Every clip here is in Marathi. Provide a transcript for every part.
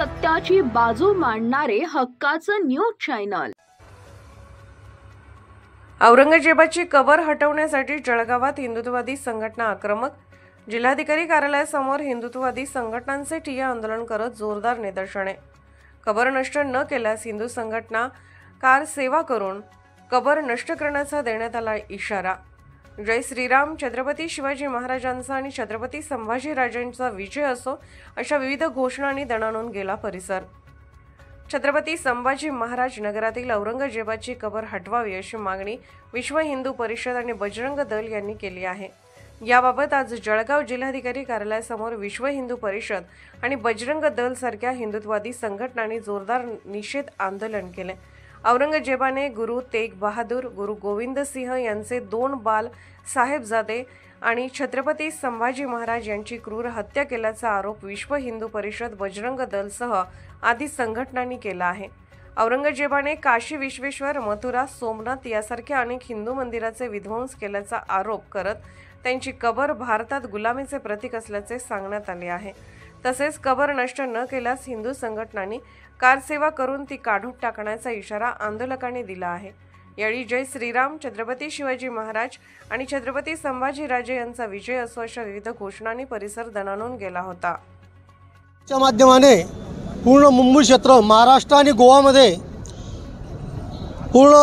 सत्याची बाजू मांडणारे हक्काचं न्यूज चॅनल। औरंगजेबाची कबर हटवण्यासाठी जळगावात हिंदुत्ववादी संघटना आक्रमक। जिल्हाधिकारी कार्यालयासमोर हिंदुत्ववादी संघटनांचे ठिय्या आंदोलन करत जोरदार निदर्शने। कबर नष्ट न केल्यास हिंदू संघटना कार सेवा करून कबर नष्ट करण्याचा देण्यात आला इशारा। जय श्रीराम, छत्रपती शिवाजी महाराजांचा आणि छत्रपती संभाजीराजांचा विजय असो अशा विविध घोषणांनी दणाणून गेला परिसर। छत्रपती संभाजी महाराज नगरातील औरंगजेबाची कबर हटवावी अशी मागणी विश्व हिंदू परिषद आणि बजरंग दल यांनी केली आहे। याबाबत आज जळगाव जिल्हाधिकारी कार्यालयासमोर विश्व हिंदू परिषद आणि बजरंग दल सारख्या हिंदुत्ववादी संघटनांनी जोरदार निषेध आंदोलन केले। औरंगजेबाने गुरु तेग बहादूर, गुरु गोविंद सिंह यांचे 2 बाल साहेबजादे आणि छत्रपती संभाजी महाराज यांची क्रूर हत्या केल्याचा आरोप विश्व हिंदू परिषद, बजरंग दल सह आदी संघटनांनी केला आहे। औरंगजेबाने काशी विश्वेश्वर, मथुरा, सोमनाथ यासारख्या अनेक हिंदू मंदिराचे विध्वंस केल्याचा आरोप करत त्यांची कबर भारतात गुलामीचे प्रतीक असल्याचे सांगण्यात आले आहे। तसेच कबर नष्ट न केल्यास हिंदू संघटनांनी कारसेवा करून ती काढून टाकण्याचा इशारा आंदोलकांनी दिला आहे। यावेळी जय श्रीराम, छत्रपती शिवाजी महाराज आणि छत्रपती संभाजीराजे यांचा विजय असो अशा विविध घोषणांनी परिसर दणाणून गेला होता। च्या माध्यमाने पूर्ण मुंबई क्षेत्र, महाराष्ट्र आणि गोवामध्ये पूर्ण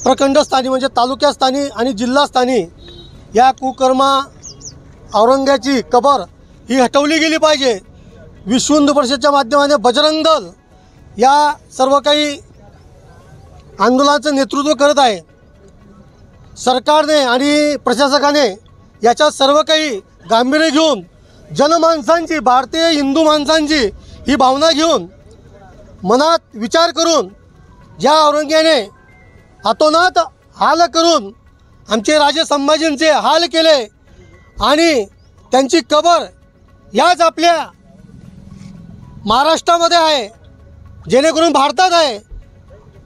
प्रखंडस्थानी म्हणजे तालुक्यास्थानी आणि जिल्हास्थानी या कुकर्मा औरंग्याची कबर ही हटवली गेली पाहिजे। विश्व हिंदू परिषदेच्या माध्यमाने बजरंग दल या सर्व काही आंदोलनाचं नेतृत्व करत आहे। सरकारने आणि प्रशासकाने याच्या सर्व काही गांभीर्य घेऊन जनमानसांची, भारतीय हिंदू माणसांची ही भावना घेऊन मनात विचार करून ज्या औरंग्याने हातोनात हाल करून आमचे राजे संभाजींचे हाल केले आणि त्यांची कबर याच आपल्या महाराष्ट्रामध्ये आहे, जेणेकरून भारतात आहे।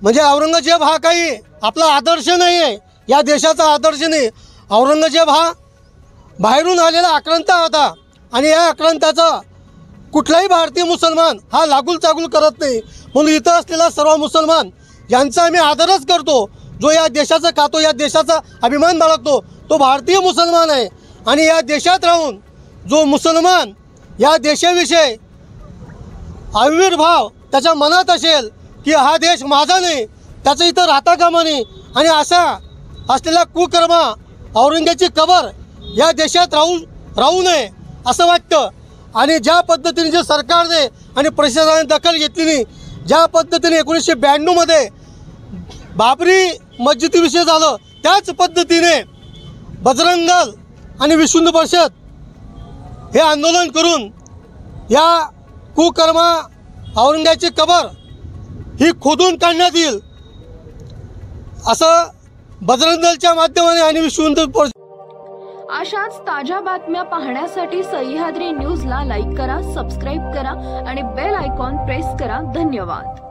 म्हणजे औरंगजेब हा काही आपला आदर्श नाही आहे, या देशाचा आदर्श नाही। औरंगजेब हा बाहेरून आलेला आक्रांता होता आणि या आक्रांताचा कुठलाही भारतीय मुसलमान हा लागूल चागूल करत नाही। म्हणून इथं असलेला सर्व मुसलमान यांचा आम्ही आदरच करतो। जो या देशाचं खातो, या देशाचा अभिमान बाळगतो तो भारतीय मुसलमान आहे। आणि या देशात राहून जो मुसलमान या देशाविषयी आविर्भाव त्याच्या मनात असेल की हा देश माझा नाही, त्याचं इथं राहता कामा नये आणि अशा असलेल्या कुकर्मा औरंग्याची कबर या देशात राहू नये असं वाटतं। आणि ज्या पद्धतीने जे सरकारने आणि प्रशासनाने दखल घेतली नाही, ज्या पद्धतीने 1992 मध्ये बाबरी मस्जिदीविषयी झालं, त्याच पद्धतीने बजरंग दल आणि विश्व हिंदू परिषद हे आंदोलन करून या कुकर्मा औरंग्याची कबर ही खोदून काढण्यात येईल असं बजरंग दलच्या माध्यमाने आणि विश्व हिंदू परिषद। अशाच ताज्या बातम्या पाहण्यासाठी सह्याद्री न्यूजला लाईक करा, सबस्क्राईब करा आणि बेल आयकॉन प्रेस करा। धन्यवाद।